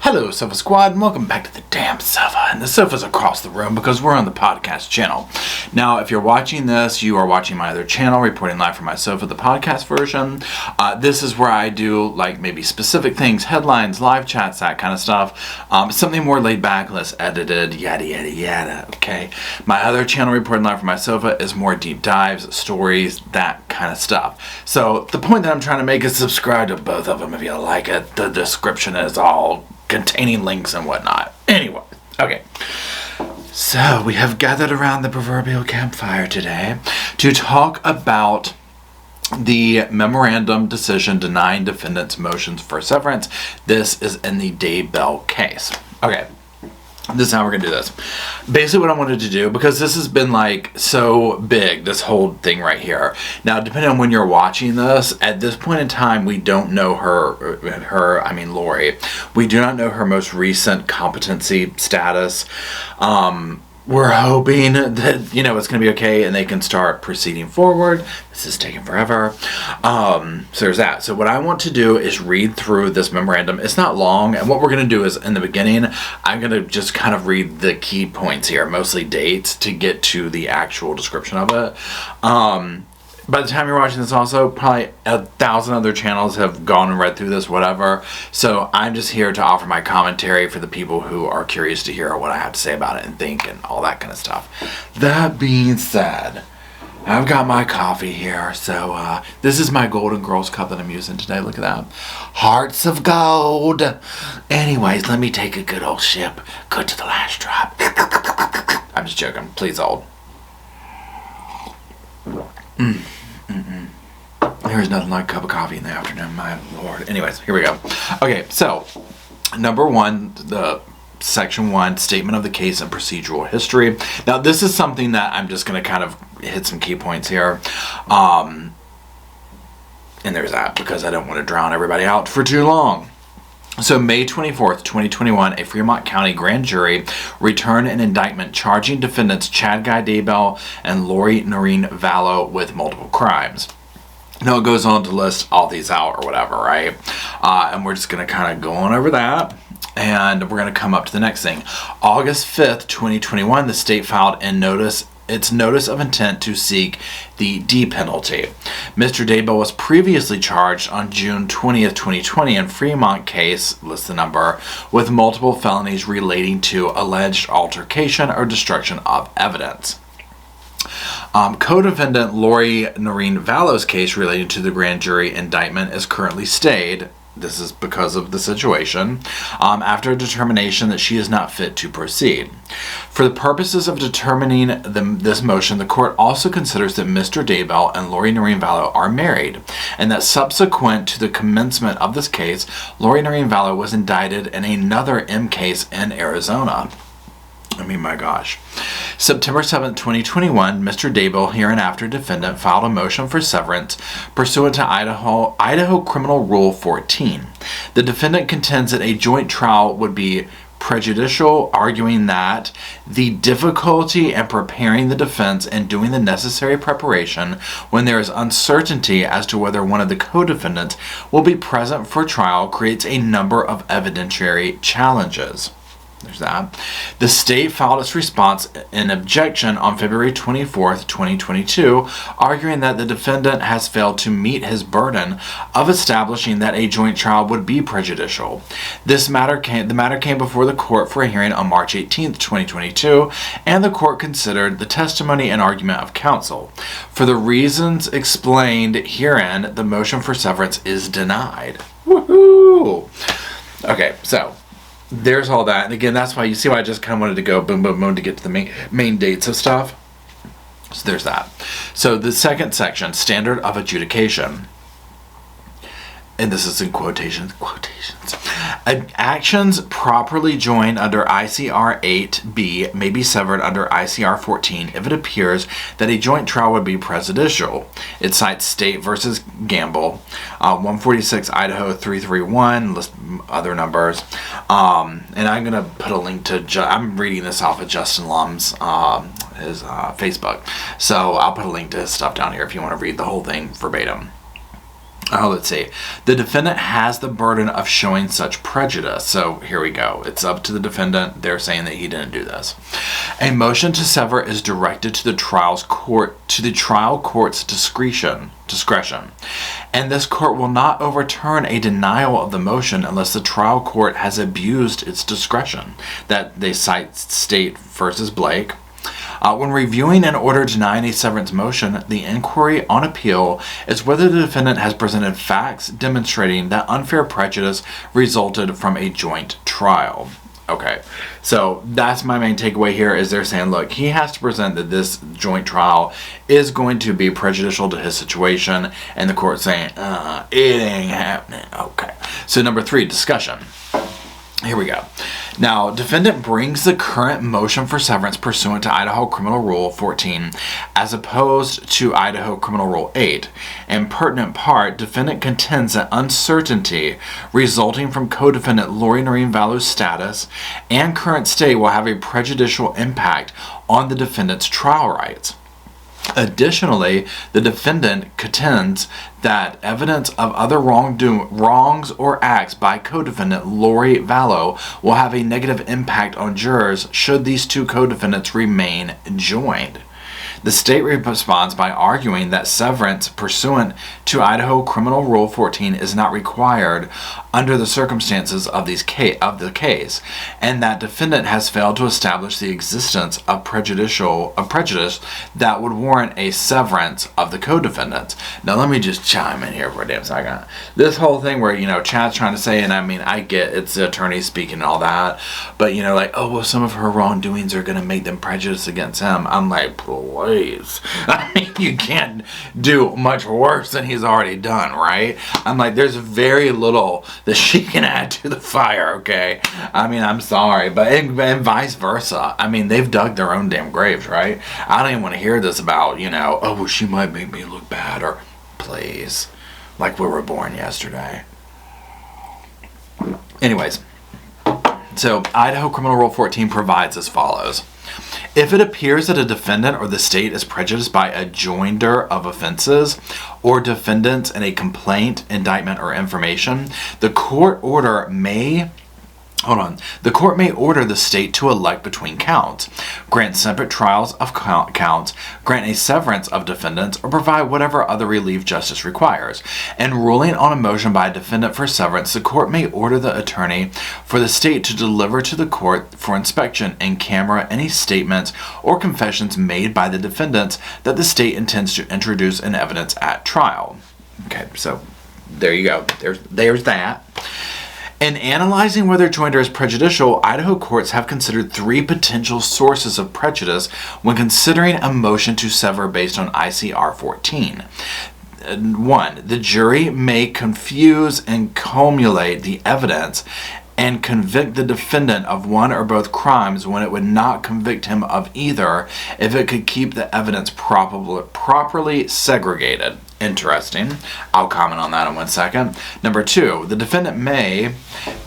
Hello, Sofa Squad, and welcome back to the damn sofa. And the sofa's across the room because we're on the podcast channel. Now, if you're watching this, you are watching my other channel, Reporting Live from My Sofa, the podcast version. This is where I do, like, maybe specific things, headlines, live chats, that kind of stuff. Something more laid back, less edited, yada, yada, yada, okay? My other channel, Reporting Live from My Sofa, is more deep dives, stories, that kind of stuff. So, the point that I'm trying to make is subscribe to both of them if you like it. The description is all containing links and whatnot. Anyway, okay. So we have gathered around the proverbial campfire today to talk about the memorandum decision denying defendants' motions for severance. This is in the Daybell case. Okay. This is how we're going to do this. Basically what I wanted to do, because this has been like so big, this whole thing right here. Now, depending on when you're watching this, at this point in time, we don't know Lori. We do not know her most recent competency status. We're hoping that, it's going to be okay and they can start proceeding forward. This is taking forever. So there's that. So what I want to do is read through this memorandum. It's not long. And what we're going to do is in the beginning, I'm going to just kind of read the key points here, mostly dates, to get to the actual description of it. By the time you're watching this also, probably 1,000 other channels have gone and read through this, whatever. So I'm just here to offer my commentary for the people who are curious to hear what I have to say about it and think and all that kind of stuff. That being said, I've got my coffee here. So this is my Golden Girls cup that I'm using today. Look at that. Hearts of gold. Anyways, let me take a good old sip. Good to the last drop. I'm just joking. Please hold. There's nothing like a cup of coffee in the afternoon, my lord. Anyways, here we go. Okay, so number one, the section 1, statement of the case and procedural history. Now, this is something that I'm just going to kind of hit some key points here. And there's that, because I don't want to drown everybody out for too long. So May 24th, 2021, a Fremont County grand jury returned an indictment charging defendants Chad Guy Daybell and Lori Noreen Vallow with multiple crimes. Now it goes on to list all these out or whatever, right? And we're just going to kind of go on over that. And we're going to come up to the next thing. August 5th, 2021, the state filed its notice of intent to seek the D penalty. Mr. Daybell was previously charged on June 20th, 2020 in Fremont case, list the number, with multiple felonies relating to alleged altercation or destruction of evidence. Co-defendant Lori Noreen Vallow's case relating to the grand jury indictment is currently stayed. This is because of the situation, after a determination that she is not fit to proceed. For the purposes of determining this motion, the court also considers that Mr. Daybell and Lori Noreen Vallow are married, and that subsequent to the commencement of this case, Lori Noreen Vallow was indicted in another M case in Arizona. I mean, my gosh. September 7th, 2021, Mr. Daybell, hereinafter defendant, filed a motion for severance pursuant to Idaho Criminal Rule 14. The defendant contends that a joint trial would be prejudicial, arguing that the difficulty in preparing the defense and doing the necessary preparation when there is uncertainty as to whether one of the co-defendants will be present for trial creates a number of evidentiary challenges. There's that. The state filed its response in objection on February 24th, 2022, arguing that the defendant has failed to meet his burden of establishing that a joint trial would be prejudicial. The matter came before the court for a hearing on March 18th, 2022, and the court considered the testimony and argument of counsel. For the reasons explained herein, the motion for severance is denied. Woohoo! Okay, so there's all that. And again, that's why you see why I just kind of wanted to go boom, boom, boom to get to the main dates of stuff. So there's that. So the second section, standard of adjudication. And this is in quotations. Actions properly joined under ICR 8B may be severed under ICR 14 if it appears that a joint trial would be prejudicial. It cites State versus Gamble, 146 Idaho 331, list other numbers. And I'm going to put a link to, I'm reading this off of Justin Lum's his Facebook. So I'll put a link to his stuff down here if you want to read the whole thing verbatim. Let's see. The defendant has the burden of showing such prejudice. So here we go. It's up to the defendant. They're saying that he didn't do this. A motion to sever is directed to the trial court's discretion, and this court will not overturn a denial of the motion unless the trial court has abused its discretion. That they cite State versus Blake. When reviewing an order denying a severance motion, the inquiry on appeal is whether the defendant has presented facts demonstrating that unfair prejudice resulted from a joint trial. Okay, so that's my main takeaway here is they're saying, look, he has to present that this joint trial is going to be prejudicial to his situation, and the court's saying, it ain't happening. Okay, so number 3, discussion. Here we go. Now, defendant brings the current motion for severance pursuant to Idaho Criminal Rule 14 as opposed to Idaho Criminal Rule 8. In pertinent part, defendant contends that uncertainty resulting from co-defendant Lori Noreen Valu's status and current state will have a prejudicial impact on the defendant's trial rights. Additionally, the defendant contends that evidence of other wrongs or acts by co-defendant Lori Vallow will have a negative impact on jurors should these two co-defendants remain joined. The state responds by arguing that severance pursuant to Idaho Criminal Rule 14 is not required under the circumstances of the case, and that defendant has failed to establish the existence of prejudice that would warrant a severance of the co-defendants. Now let me just chime in here for a damn second. This whole thing where, Chad's trying to say, and I mean, I get it's the attorney speaking and all that, but some of her wrongdoings are going to make them prejudiced against him. I'm like, please. I mean, you can't do much worse than he's already done, right? I'm like, there's very little that she can add to the fire, okay? I mean, I'm sorry, but and vice versa. I mean, they've dug their own damn graves, right? I don't even want to hear this about, she might make me look bad, or please, like we were born yesterday. Anyways, so Idaho Criminal Rule 14 provides as follows. If it appears that a defendant or the state is prejudiced by a joinder of offenses or defendants in a complaint, indictment, or information, the court may order the state to elect between counts, grant separate trials of counts, grant a severance of defendants, or provide whatever other relief justice requires. In ruling on a motion by a defendant for severance, the court may order the attorney for the state to deliver to the court for inspection in camera any statements or confessions made by the defendants that the state intends to introduce in evidence at trial. Okay, so there you go. There's that. In analyzing whether joinder is prejudicial, Idaho courts have considered 3 potential sources of prejudice when considering a motion to sever based on ICR 14. 1. The jury may confuse and cumulate the evidence and convict the defendant of one or both crimes when it would not convict him of either if it could keep the evidence properly segregated. Interesting. I'll comment on that in 1 second. Number 2, the defendant may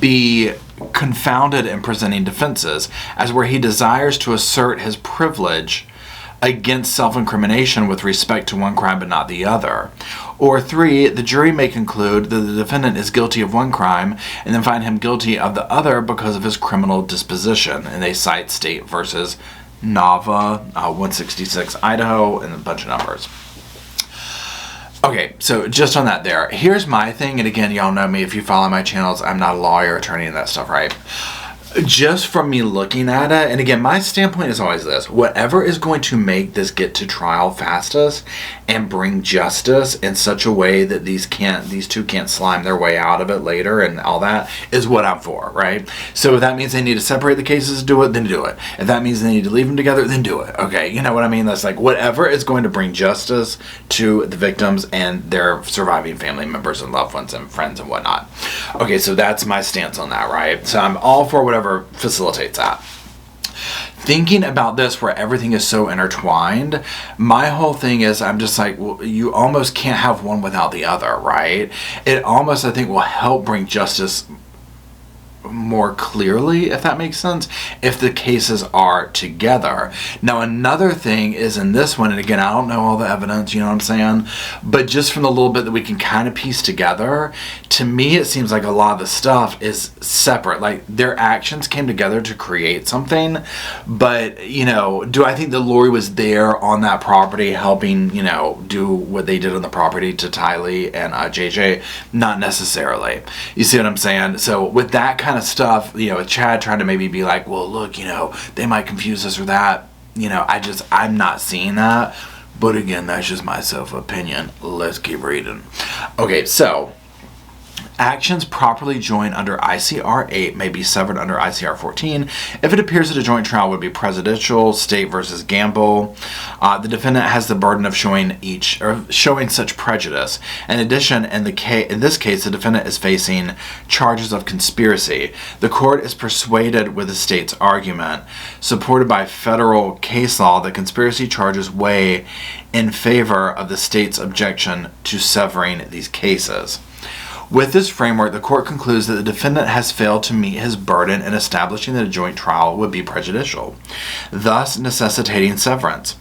be confounded in presenting defenses, as where he desires to assert his privilege against self-incrimination with respect to one crime but not the other. Or 3, the jury may conclude that the defendant is guilty of one crime and then find him guilty of the other because of his criminal disposition. And they cite State versus Nava, 166 Idaho, and a bunch of numbers. Okay, so just on that there, here's my thing, and again, y'all know me if you follow my channels, I'm not a lawyer, attorney, and that stuff, right? Just from me looking at it, and again, my standpoint is always this: whatever is going to make this get to trial fastest and bring justice in such a way that these two can't slime their way out of it later and all that is what I'm for, right? So if that means they need to separate the cases, do it, then do it. If that means they need to leave them together, then do it. Okay, you know what I mean? That's like whatever is going to bring justice to the victims and their surviving family members and loved ones and friends and whatnot. Okay, so that's my stance on that, right? So I'm all for whatever facilitates that. Thinking about this where everything is so intertwined, my whole thing is I'm just like, well, you almost can't have one without the other, right? It almost, I think, will help bring justice more clearly, if that makes sense, if the cases are together. Now, another thing is in this one, and again, I don't know all the evidence, you know what I'm saying, but just from the little bit that we can kind of piece together, to me it seems like a lot of the stuff is separate. Like, their actions came together to create something, but, you know, do I think that Lori was there on that property helping, you know, do what they did on the property to Tylee and JJ? Not necessarily. You see what I'm saying? So with that kind of stuff, you know, Chad trying to maybe be like, well, look, you know, they might confuse this or that, you know, I'm not seeing that. But again, that's just my self-opinion. Let's keep reading. Okay, so actions properly joined under ICR 8 may be severed under ICR 14 if it appears that a joint trial would be prejudicial. State versus Gamble. The defendant has the burden of showing such prejudice. In addition, in this case, the defendant is facing charges of conspiracy. The court is persuaded with the state's argument, supported by federal case law, that conspiracy charges weigh in favor of the state's objection to severing these cases. With this framework, the court concludes that the defendant has failed to meet his burden in establishing that a joint trial would be prejudicial, thus necessitating severance.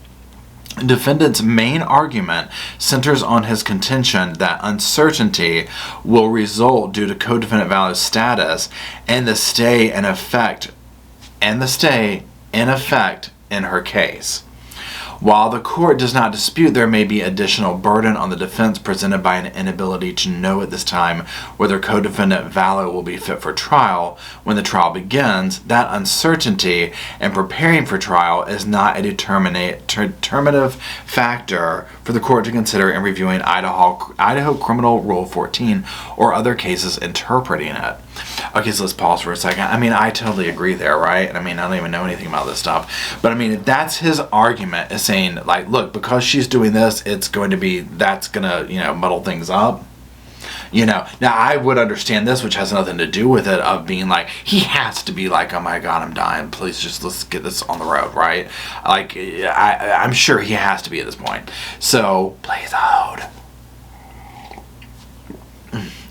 The defendant's main argument centers on his contention that uncertainty will result due to co-defendant Valor's status and the stay in effect in her case. While the court does not dispute there may be additional burden on the defense presented by an inability to know at this time whether co-defendant Valor will be fit for trial when the trial begins, that uncertainty in preparing for trial is not a determinative factor for the court to consider in reviewing Idaho Criminal Rule 14 or other cases interpreting it. Okay, so let's pause for a second. I mean, I totally agree there, right? I mean, I don't even know anything about this stuff. But I mean, that's his argument, is saying, like, look, because she's doing this, that's going to, you know, muddle things up. You know, now I would understand this, which has nothing to do with it, of being like, he has to be like, oh my God, I'm dying. Please just, let's get this on the road, right? Like, I'm sure he has to be at this point. So, please hold.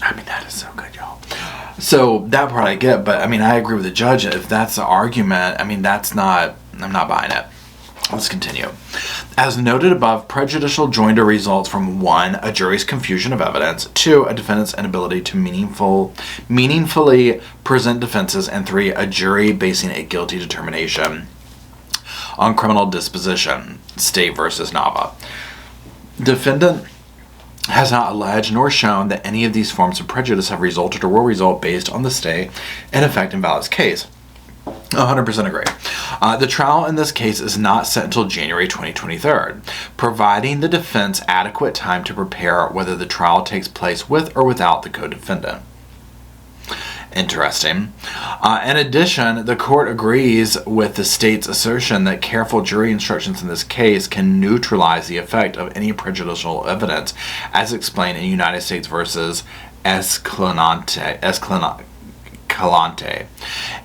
I mean, that is so good, y'all. So that part I get, but I mean, I agree with the judge. If that's the argument, I mean, I'm not buying it. Let's continue. As noted above, prejudicial joinder results from 1, a jury's confusion of evidence, 2, a defendant's inability to meaningfully present defenses, and 3, a jury basing a guilty determination on criminal disposition. State versus Nava. Defendant has not alleged nor shown that any of these forms of prejudice have resulted or will result based on the stay in effect in Valor's case. 100% agree. The trial in this case is not set until January 2023, providing the defense adequate time to prepare whether the trial takes place with or without the co-defendant. Interesting. In addition, the court agrees with the state's assertion that careful jury instructions in this case can neutralize the effect of any prejudicial evidence, as explained in United States versus Escalante.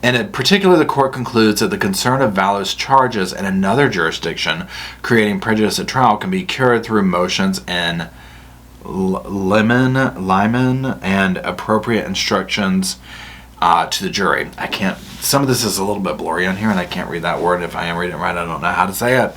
And in particular, the court concludes that the concern of Valor's charges in another jurisdiction creating prejudice at trial can be cured through motions in Lyman and appropriate instructions to the jury. Some of this is a little bit blurry on here and I can't read that word. If I am reading it right, I don't know how to say it.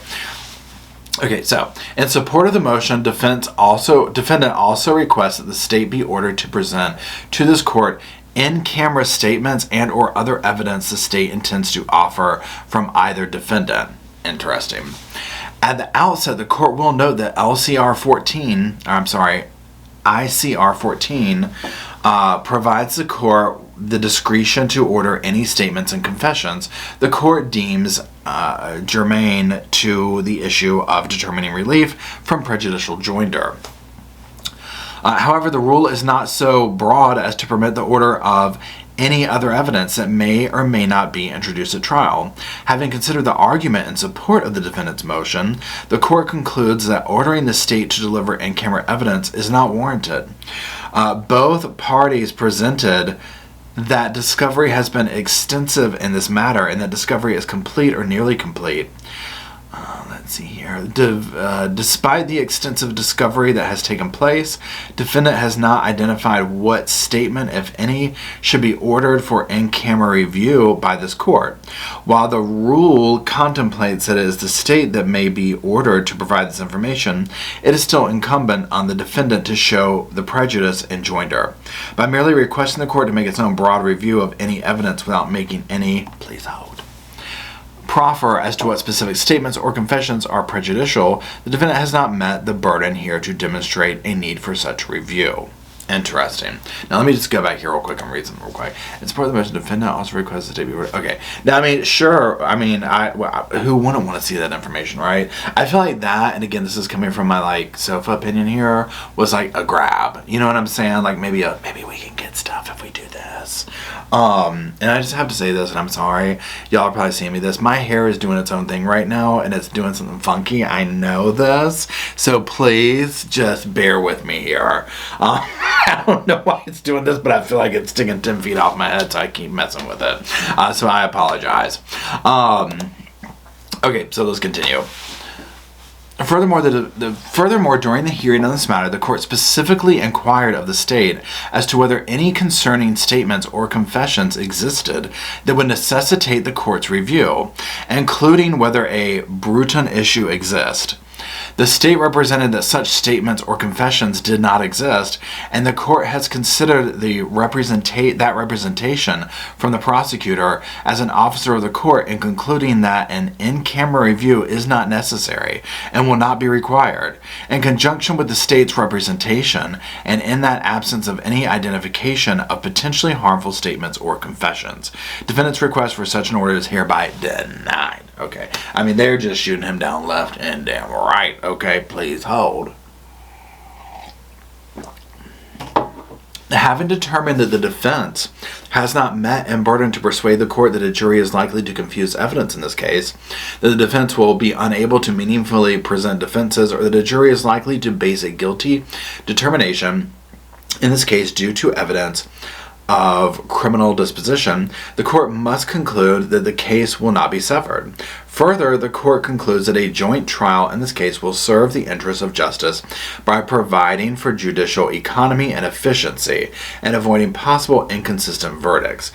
Okay, so in support of the motion, defendant also requests that the state be ordered to present to this court in-camera statements and or other evidence the state intends to offer from either defendant. Interesting. At the outset, the court will note that ICR 14 provides the court the discretion to order any statements and confessions the court deems germane to the issue of determining relief from prejudicial joinder. However, the rule is not so broad as to permit the order of any other evidence that may or may not be introduced at trial. Having considered the argument in support of the defendant's motion, the court concludes that ordering the state to deliver in-camera evidence is not warranted. Both parties presented that discovery has been extensive in this matter and that discovery is complete or nearly complete. Let's let's see here. Despite the extensive discovery that has taken place, defendant has not identified what statement, if any, should be ordered for in-camera review by this court. While the rule contemplates that it is the state that may be ordered to provide this information, it is still incumbent on the defendant to show the prejudice and joinder. By merely requesting the court to make its own broad review of any evidence without making any, please hold, proffer as to what specific statements or confessions are prejudicial, the defendant has not met the burden here to demonstrate a need for such review. Interesting. Now let me just go back here real quick and read something real quick. It's part of the motion. Defendant also requests the state be okay. Now I mean, sure. I mean, who wouldn't want to see that information, right? I feel like that, and again, this is coming from my like sofa opinion here, was like a grab. You know what I'm saying? Like maybe we can get stuff if we do this. And I just have to say this, and I'm sorry, y'all are probably seeing me this. My hair is doing its own thing right now, and it's doing something funky. I know this, so please just bear with me here. I don't know why it's doing this, but I feel like it's sticking 10 feet off my head, so I keep messing with it. So I apologize. Okay, so let's continue. Furthermore, furthermore, during the hearing on this matter, the court specifically inquired of the state as to whether any concerning statements or confessions existed that would necessitate the court's review, including whether a Bruton issue exists. The state represented that such statements or confessions did not exist, and the court has considered that representation from the prosecutor as an officer of the court in concluding that an in-camera review is not necessary and will not be required. In conjunction with the state's representation, and in that absence of any identification of potentially harmful statements or confessions, defendant's request for such an order is hereby denied. Okay, I mean, they're just shooting him down left and damn right. Okay, please hold. Having determined that the defense has not met in burden to persuade the court that a jury is likely to confuse evidence in this case, that the defense will be unable to meaningfully present defenses, or that a jury is likely to base a guilty determination, in this case due to evidence of criminal disposition, the court must conclude that the case will not be severed. Further, the court concludes that a joint trial in this case will serve the interests of justice by providing for judicial economy and efficiency and avoiding possible inconsistent verdicts.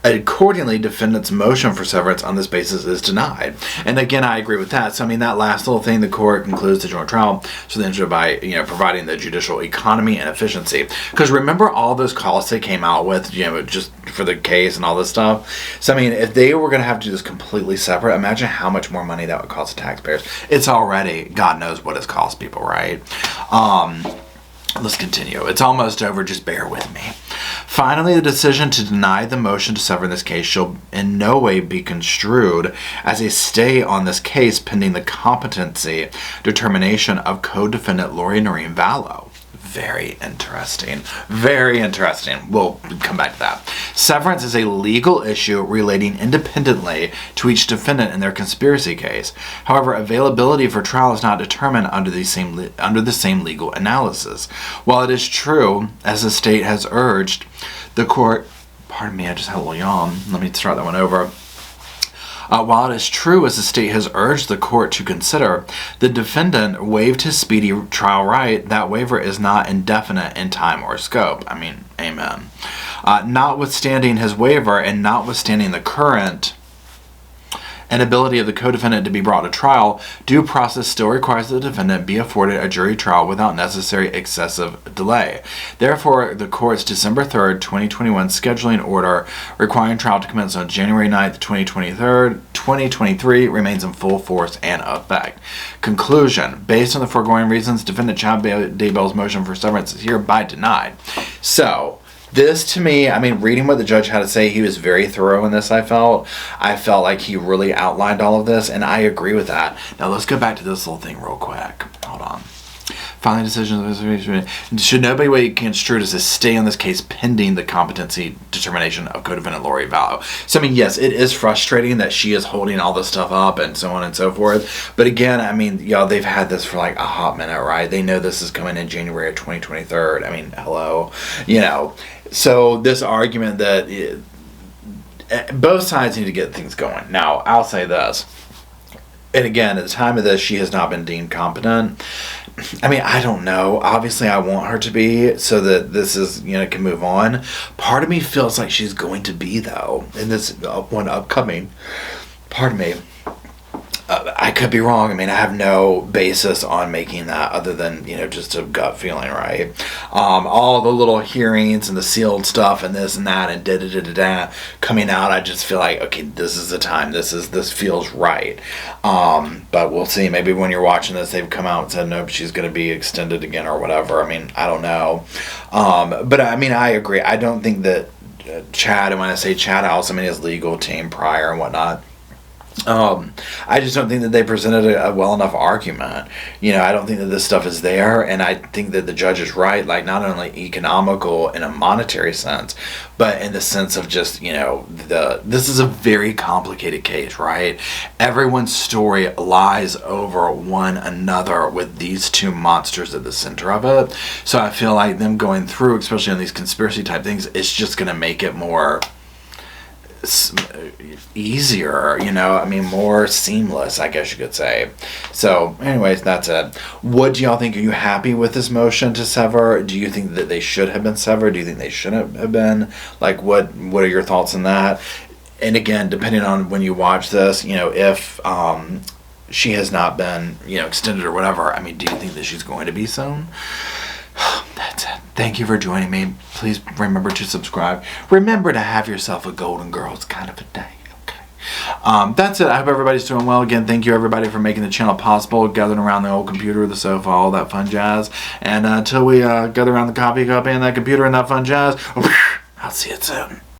Accordingly, defendant's motion for severance on this basis is denied. And again, I agree with that. So, I mean, that last little thing, the court concludes the joint trial so then by providing the judicial economy and efficiency. Because remember all those costs they came out with, just for the case and all this stuff. So, I mean, if they were going to have to do this completely separate, imagine how much more money that would cost the taxpayers. It's already, God knows what it's cost people, right? Let's continue. It's almost over. Just bear with me. Finally, the decision to deny the motion to sever in this case shall in no way be construed as a stay on this case pending the competency determination of co-defendant Lori Noreen Vallow. Very interesting. Very interesting. We'll come back to that. Severance is a legal issue relating independently to each defendant in their conspiracy case. However, availability for trial is not determined under the same legal analysis. While it is true, as the state has urged, the court... Pardon me, I just had a little yawn. Let me start that one over. While it is true, as the state has urged the court to consider, the defendant waived his speedy trial right. That waiver is not indefinite in time or scope. I mean, amen. Notwithstanding his waiver and notwithstanding the current inability of the co-defendant to be brought to trial, due process still requires the defendant be afforded a jury trial without necessary excessive delay. Therefore, the court's December 3rd, 2021 scheduling order requiring trial to commence on January 9th, 2023 remains in full force and effect. Conclusion. Based on the foregoing reasons, defendant Chad Daybell's motion for severance is hereby denied. So, this, to me, I mean, reading what the judge had to say, he was very thorough in this, I felt like he really outlined all of this, and I agree with that. Now, let's go back to this little thing real quick. Hold on. Finally, decision should nobody be construed as a stay on this case pending the competency determination of co-defendant Lori Vallow. So, I mean, yes, it is frustrating that she is holding all this stuff up and so on and so forth. But again, I mean, y'all, they've had this for like a hot minute, right? They know this is coming in January of 2023. I mean, hello, So this argument that both sides need to get things going. Now, I'll say this. And again, at the time of this, she has not been deemed competent. I mean, I don't know. Obviously, I want her to be so that this is, can move on. Part of me feels like she's going to be, though, in this one upcoming. Pardon me. I could be wrong. I mean, I have no basis on making that other than, just a gut feeling, right? All the little hearings and the sealed stuff and this and that and da-da-da-da-da coming out, I just feel like, okay, this is the time. This feels right. But we'll see. Maybe when you're watching this, they've come out and said, nope, she's going to be extended again or whatever. I mean, I don't know. But I mean, I agree. I don't think that Chad, and when I say Chad, I also mean his legal team prior and whatnot. I just don't think that they presented a well enough argument. I don't think that this stuff is there, and I think that the judge is right, like not only economical in a monetary sense, but in the sense of just, this is a very complicated case, right? Everyone's story lies over one another with these two monsters at the center of it. So I feel like them going through, especially on these conspiracy type things, it's just going to make it more easier, more seamless, I guess you could say. So anyways, that's it. What do y'all think? Are you happy with this motion to sever? Do you think that they should have been severed? Do you think they shouldn't have been? Like, what are your thoughts on that? And again, depending on when you watch this, if she has not been, extended or whatever, I mean, do you think that she's going to be soon? That's it. Thank you for joining me. Please remember to subscribe. Remember to have yourself a Golden Girls kind of a day. Okay. That's it. I hope everybody's doing well. Again, thank you everybody for making the channel possible, gathering around the old computer, the sofa, all that fun jazz. And until we gather around the coffee cup and that computer and that fun jazz, I'll see you soon.